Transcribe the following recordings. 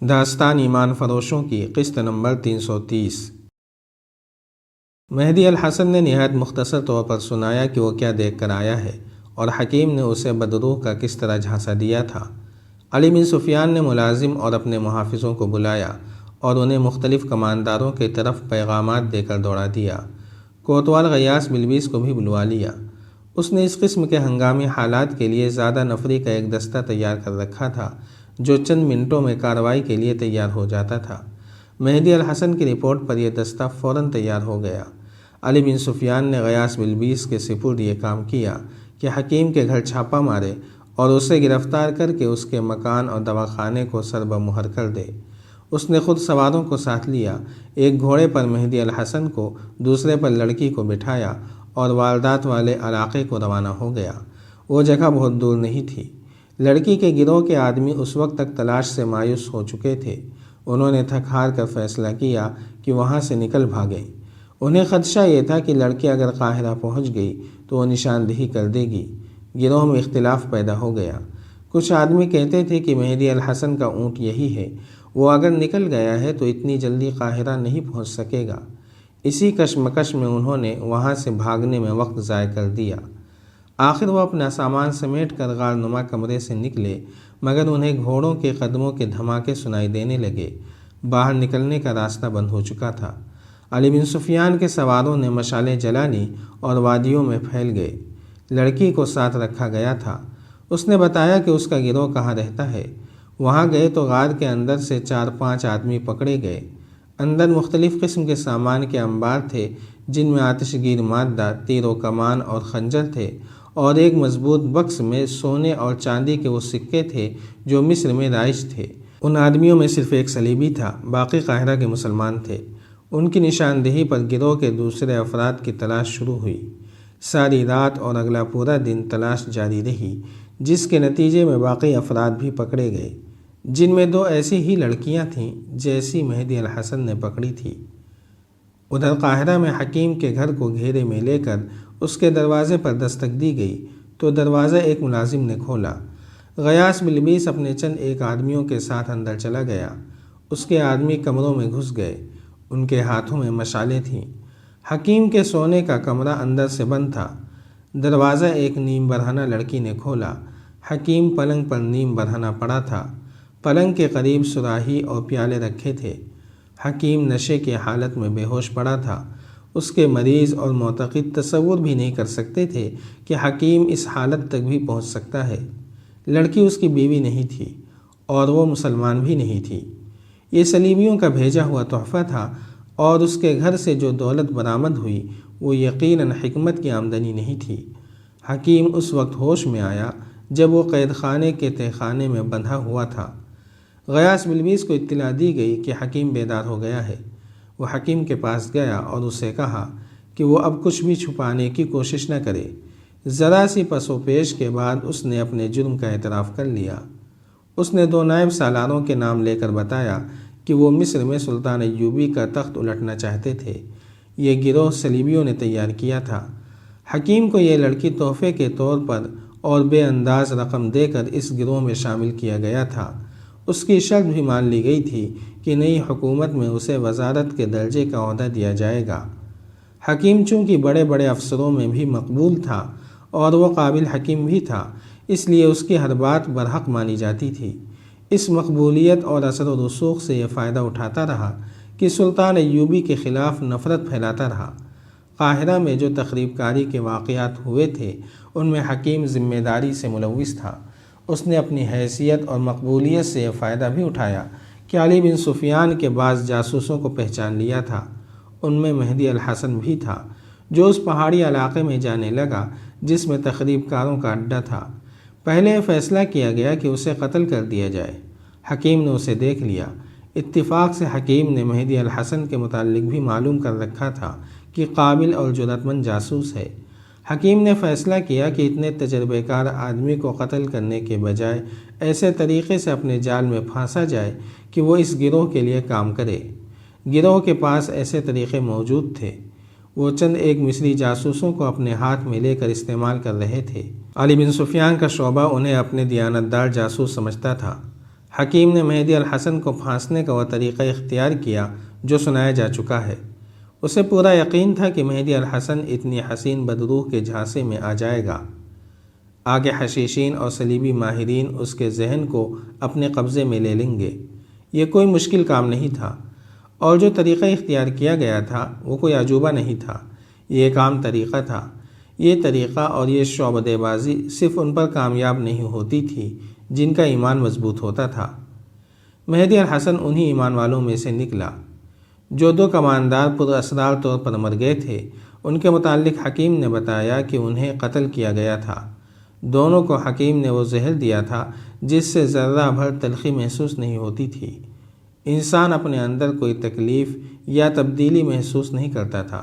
داستان ایمان فروشوں کی قسط نمبر 330۔ مہدی الحسن نے نہایت مختصر طور پر سنایا کہ وہ کیا دیکھ کر آیا ہے اور حکیم نے اسے بدروح کا کس طرح جھانسا دیا تھا۔ علی بن سفیان نے ملازم اور اپنے محافظوں کو بلایا اور انہیں مختلف کمانداروں کی طرف پیغامات دے کر دوڑا دیا۔ کوتوال غیاث بلبیس کو بھی بلوا لیا۔ اس نے اس قسم کے ہنگامی حالات کے لیے زیادہ نفری کا ایک دستہ تیار کر رکھا تھا جو چند منٹوں میں کارروائی کے لیے تیار ہو جاتا تھا۔ مہدی الحسن کی رپورٹ پر یہ دستہ فوراً تیار ہو گیا۔ علی بن سفیان نے غیاث بلبیس کے سپرد یہ کام کیا کہ حکیم کے گھر چھاپا مارے اور اسے گرفتار کر کے اس کے مکان اور دواخانے کو سربہ مہر کر دے۔ اس نے خود سواروں کو ساتھ لیا، ایک گھوڑے پر مہدی الحسن کو، دوسرے پر لڑکی کو بٹھایا اور واردات والے علاقے کو روانہ ہو گیا۔ وہ جگہ بہت دور نہیں تھی۔ لڑکی کے گروہ کے آدمی اس وقت تک تلاش سے مایوس ہو چکے تھے۔ انہوں نے تھک ہار کر فیصلہ کیا کہ وہاں سے نکل بھاگیں۔ انہیں خدشہ یہ تھا کہ لڑکی اگر قاہرہ پہنچ گئی تو وہ نشاندہی کر دے گی۔ گروہ میں اختلاف پیدا ہو گیا۔ کچھ آدمی کہتے تھے کہ مہدی الحسن کا اونٹ یہی ہے، وہ اگر نکل گیا ہے تو اتنی جلدی قاہرہ نہیں پہنچ سکے گا۔ اسی کشمکش میں انہوں نے وہاں سے بھاگنے میں وقت ضائع کر دیا۔ آخر وہ اپنا سامان سمیٹ کر غار نما کمرے سے نکلے، مگر انہیں گھوڑوں کے قدموں کے دھماکے سنائی دینے لگے۔ باہر نکلنے کا راستہ بند ہو چکا تھا۔ علی بن سفیان کے سواروں نے مشالیں جلا لیں اور وادیوں میں پھیل گئے۔ لڑکی کو ساتھ رکھا گیا تھا۔ اس نے بتایا کہ اس کا گروہ کہاں رہتا ہے۔ وہاں گئے تو غار کے اندر سے 4-5 آدمی پکڑے گئے۔ اندر مختلف قسم کے سامان کے انبار تھے جن میں آتش گیر مادہ، تیر و کمان اور خنجر تھے، اور ایک مضبوط بکس میں سونے اور چاندی کے وہ سکے تھے جو مصر میں رائج تھے۔ ان آدمیوں میں صرف ایک صلیبی تھا، باقی قاہرہ کے مسلمان تھے۔ ان کی نشاندہی پر گروہ کے دوسرے افراد کی تلاش شروع ہوئی۔ ساری رات اور اگلا پورا دن تلاش جاری رہی، جس کے نتیجے میں باقی افراد بھی پکڑے گئے، جن میں 2 ایسی ہی لڑکیاں تھیں جیسی مہدی الحسن نے پکڑی تھی۔ ادھر قاہرہ میں حکیم کے گھر کو گھیرے میں لے کر اس کے دروازے پر دستک دی گئی تو دروازہ ایک ملازم نے کھولا۔ غیاث بلبیس اپنے چند ایک آدمیوں کے ساتھ اندر چلا گیا۔ اس کے آدمی کمروں میں گھس گئے۔ ان کے ہاتھوں میں مشالیں تھیں۔ حکیم کے سونے کا کمرہ اندر سے بند تھا۔ دروازہ ایک نیم برہنہ لڑکی نے کھولا۔ حکیم پلنگ پر نیم برہنہ پڑا تھا۔ پلنگ کے قریب صراحی اور پیالے رکھے تھے۔ حکیم نشے کی حالت میں بے ہوش پڑا تھا۔ اس کے مریض اور معتقد تصور بھی نہیں کر سکتے تھے کہ حکیم اس حالت تک بھی پہنچ سکتا ہے۔ لڑکی اس کی بیوی نہیں تھی اور وہ مسلمان بھی نہیں تھی۔ یہ صلیبیوں کا بھیجا ہوا تحفہ تھا، اور اس کے گھر سے جو دولت برآمد ہوئی وہ یقیناً حکمت کی آمدنی نہیں تھی۔ حکیم اس وقت ہوش میں آیا جب وہ قید خانے کے تہہ خانے میں بندھا ہوا تھا۔ غیاث بلبیس کو اطلاع دی گئی کہ حکیم بیدار ہو گیا ہے۔ وہ حکیم کے پاس گیا اور اسے کہا کہ وہ اب کچھ بھی چھپانے کی کوشش نہ کرے۔ ذرا سی پس و پیش کے بعد اس نے اپنے جرم کا اعتراف کر لیا۔ اس نے 2 نائب سالاروں کے نام لے کر بتایا کہ وہ مصر میں سلطان ایوبی کا تخت الٹنا چاہتے تھے۔ یہ گروہ صلیبیوں نے تیار کیا تھا۔ حکیم کو یہ لڑکی تحفے کے طور پر اور بے انداز رقم دے کر اس گروہ میں شامل کیا گیا تھا۔ اس کی شرط بھی مان لی گئی تھی کہ نئی حکومت میں اسے وزارت کے درجے کا عہدہ دیا جائے گا۔ حکیم چونکہ بڑے بڑے افسروں میں بھی مقبول تھا اور وہ قابل حکیم بھی تھا، اس لیے اس کی ہر بات برحق مانی جاتی تھی۔ اس مقبولیت اور اثر و رسوخ سے یہ فائدہ اٹھاتا رہا کہ سلطان ایوبی کے خلاف نفرت پھیلاتا رہا۔ قاہرہ میں جو تخریب کاری کے واقعات ہوئے تھے ان میں حکیم ذمہ داری سے ملوث تھا۔ اس نے اپنی حیثیت اور مقبولیت سے یہ فائدہ بھی اٹھایا کہ علی بن سفیان کے بعض جاسوسوں کو پہچان لیا تھا۔ ان میں مہدی الحسن بھی تھا، جو اس پہاڑی علاقے میں جانے لگا جس میں تخریب کاروں کا اڈہ تھا۔ پہلے یہ فیصلہ کیا گیا کہ اسے قتل کر دیا جائے۔ حکیم نے اسے دیکھ لیا۔ اتفاق سے حکیم نے مہدی الحسن کے متعلق بھی معلوم کر رکھا تھا کہ قابل اور جرأت مند جاسوس ہے۔ حکیم نے فیصلہ کیا کہ اتنے تجربہ کار آدمی کو قتل کرنے کے بجائے ایسے طریقے سے اپنے جال میں پھانسا جائے کہ وہ اس گروہ کے لیے کام کرے۔ گروہ کے پاس ایسے طریقے موجود تھے۔ وہ چند ایک مصری جاسوسوں کو اپنے ہاتھ میں لے کر استعمال کر رہے تھے۔ علی بن سفیان کا شعبہ انہیں اپنے دیانتدار جاسوس سمجھتا تھا۔ حکیم نے مہدی الحسن کو پھانسنے کا وہ طریقہ اختیار کیا جو سنایا جا چکا ہے۔ اسے پورا یقین تھا کہ مہدی الحسن اتنی حسین بدروح کے جھانسے میں آ جائے گا۔ آگے حشیشین اور صلیبی ماہرین اس کے ذہن کو اپنے قبضے میں لے لیں گے۔ یہ کوئی مشکل کام نہیں تھا، اور جو طریقہ اختیار کیا گیا تھا وہ کوئی عجوبہ نہیں تھا، یہ ایک عام طریقہ تھا۔ یہ طریقہ اور یہ شعبدے بازی صرف ان پر کامیاب نہیں ہوتی تھی جن کا ایمان مضبوط ہوتا تھا۔ مہدی الحسن انہی ایمان والوں میں سے نکلا۔ جو دو کماندار پر اسرار طور پر مر گئے تھے، ان کے متعلق حکیم نے بتایا کہ انہیں قتل کیا گیا تھا۔ دونوں کو حکیم نے وہ زہر دیا تھا جس سے ذرہ بھر تلخی محسوس نہیں ہوتی تھی۔ انسان اپنے اندر کوئی تکلیف یا تبدیلی محسوس نہیں کرتا تھا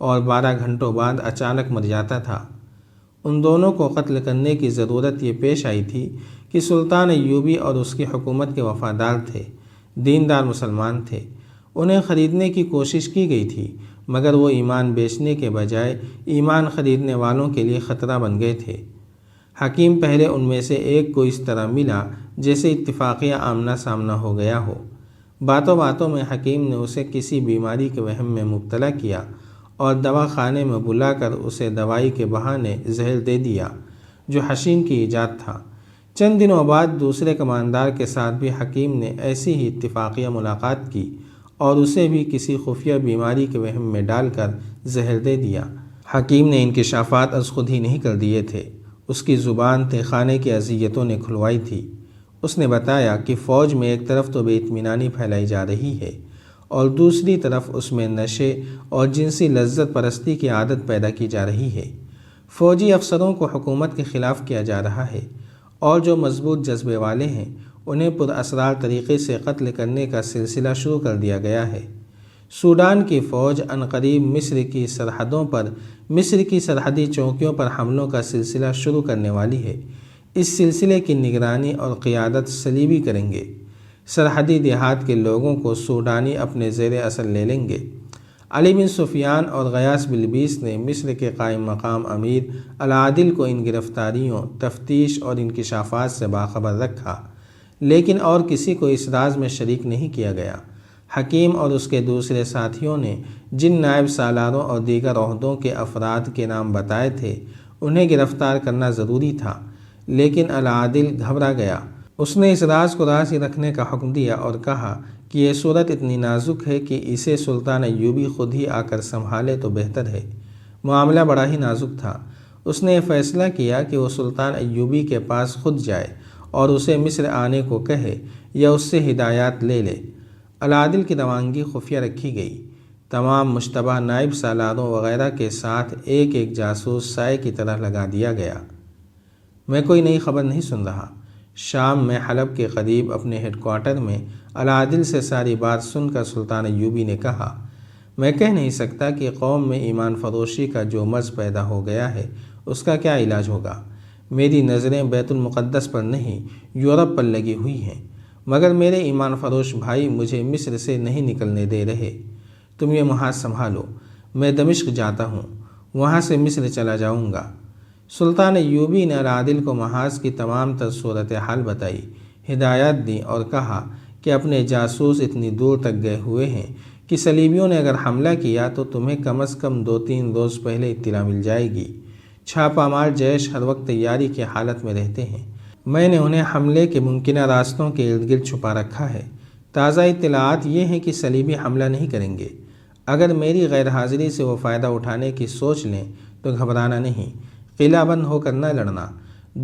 اور 12 گھنٹوں بعد اچانک مر جاتا تھا۔ ان دونوں کو قتل کرنے کی ضرورت یہ پیش آئی تھی کہ سلطان ایوبی اور اس کی حکومت کے وفادار تھے، دیندار مسلمان تھے۔ انہیں خریدنے کی کوشش کی گئی تھی، مگر وہ ایمان بیچنے کے بجائے ایمان خریدنے والوں کے لیے خطرہ بن گئے تھے۔ حکیم پہلے ان میں سے ایک کو اس طرح ملا جیسے اتفاقیہ آمنا سامنا ہو گیا ہو۔ باتوں باتوں میں حکیم نے اسے کسی بیماری کے وہم میں مبتلا کیا اور دوا خانے میں بلا کر اسے دوائی کے بہانے زہر دے دیا جو حشین کی ایجاد تھا۔ چند دنوں بعد دوسرے کماندار کے ساتھ بھی حکیم نے ایسی ہی اتفاقیہ ملاقات کی اور اسے بھی کسی خفیہ بیماری کے وہم میں ڈال کر زہر دے دیا۔ حکیم نے انکشافات از خود ہی نہیں کر دیے تھے، اس کی زبان تہ خانے کی اذیتوں نے کھلوائی تھی۔ اس نے بتایا کہ فوج میں ایک طرف تو بے اطمینانی پھیلائی جا رہی ہے اور دوسری طرف اس میں نشے اور جنسی لذت پرستی کی عادت پیدا کی جا رہی ہے۔ فوجی افسروں کو حکومت کے خلاف کیا جا رہا ہے اور جو مضبوط جذبے والے ہیں انہیں پر اسرار طریقے سے قتل کرنے کا سلسلہ شروع کر دیا گیا ہے۔ سوڈان کی فوج عنقریب مصر کی سرحدوں پر مصر کی سرحدی چوکیوں پر حملوں کا سلسلہ شروع کرنے والی ہے۔ اس سلسلے کی نگرانی اور قیادت صلیبی کریں گے۔ سرحدی دیہات کے لوگوں کو سوڈانی اپنے زیر اثر لے لیں گے۔ علی بن سفیان اور غیاث بلبیس نے مصر کے قائم مقام امیر العادل کو ان گرفتاریوں، تفتیش اور انکشافات سے باخبر رکھا، لیکن اور کسی کو اس راز میں شریک نہیں کیا گیا۔ حکیم اور اس کے دوسرے ساتھیوں نے جن نائب سالاروں اور دیگر عہدوں کے افراد کے نام بتائے تھے انہیں گرفتار کرنا ضروری تھا، لیکن العادل گھبرا گیا۔ اس نے اس راز کو راز ہی رکھنے کا حکم دیا اور کہا کہ یہ صورت اتنی نازک ہے کہ اسے سلطان ایوبی خود ہی آ کر سنبھالے تو بہتر ہے۔ معاملہ بڑا ہی نازک تھا۔ اس نے یہ فیصلہ کیا کہ وہ سلطان ایوبی کے پاس خود جائے اور اسے مصر آنے کو کہے یا اس سے ہدایات لے لے۔ العادل کی روانگی خفیہ رکھی گئی۔ تمام مشتبہ نائب سالاروں وغیرہ کے ساتھ ایک ایک جاسوس سائے کی طرح لگا دیا گیا۔ میں کوئی نئی خبر نہیں سن رہا۔ شام میں حلب کے قریب اپنے ہیڈ کوارٹر میں العادل سے ساری بات سن کر سلطان ایوبی نے کہا، میں کہہ نہیں سکتا کہ قوم میں ایمان فروشی کا جو مرض پیدا ہو گیا ہے اس کا کیا علاج ہوگا۔ میری نظریں بیت المقدس پر نہیں یورپ پر لگی ہوئی ہیں، مگر میرے ایمان فروش بھائی مجھے مصر سے نہیں نکلنے دے رہے۔ تم یہ محاذ سنبھالو، میں دمشق جاتا ہوں، وہاں سے مصر چلا جاؤں گا۔ سلطان ایوبی نے العادل کو محاذ کی تمام تر صورتحال بتائی، ہدایات دیں اور کہا کہ اپنے جاسوس اتنی دور تک گئے ہوئے ہیں کہ صلیبیوں نے اگر حملہ کیا تو تمہیں کم از کم 2-3 روز پہلے اطلاع مل جائے گی۔ چھاپہ مار جیش ہر وقت تیاری کی حالت میں رہتے ہیں۔ میں نے انہیں حملے کے ممکنہ راستوں کے ارد گرد چھپا رکھا ہے۔ تازہ اطلاعات یہ ہیں کہ صلیبی حملہ نہیں کریں گے۔ اگر میری غیر حاضری سے وہ فائدہ اٹھانے کی سوچ لیں تو گھبرانا نہیں، قلعہ بند ہو کر نہ لڑنا،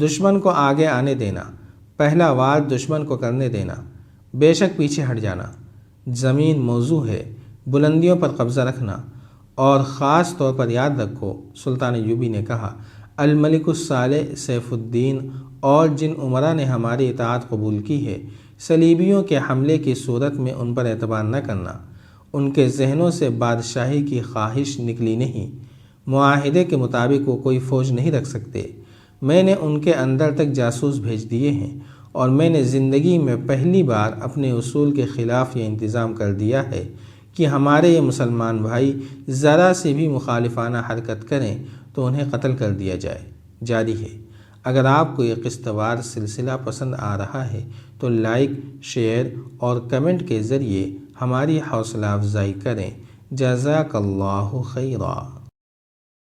دشمن کو آگے آنے دینا، پہلا وار دشمن کو کرنے دینا، بے شک پیچھے ہٹ جانا۔ زمین موضوع ہے، بلندیوں پر قبضہ رکھنا، اور خاص طور پر یاد رکھو، سلطان ایوبی نے کہا، الملک الصالح سیف الدین اور جن عمرا نے ہماری اطاعت قبول کی ہے، صلیبیوں کے حملے کی صورت میں ان پر اعتبار نہ کرنا۔ ان کے ذہنوں سے بادشاہی کی خواہش نکلی نہیں، معاہدے کے مطابق وہ کوئی فوج نہیں رکھ سکتے۔ میں نے ان کے اندر تک جاسوس بھیج دیے ہیں اور میں نے زندگی میں پہلی بار اپنے اصول کے خلاف یہ انتظام کر دیا ہے کہ ہمارے یہ مسلمان بھائی ذرا سے بھی مخالفانہ حرکت کریں تو انہیں قتل کر دیا جائے۔ جاری ہے۔ اگر آپ کو یہ قسط وار سلسلہ پسند آ رہا ہے تو لائک، شیئر اور کمنٹ کے ذریعے ہماری حوصلہ افزائی کریں۔ جزاک اللہ خیرا۔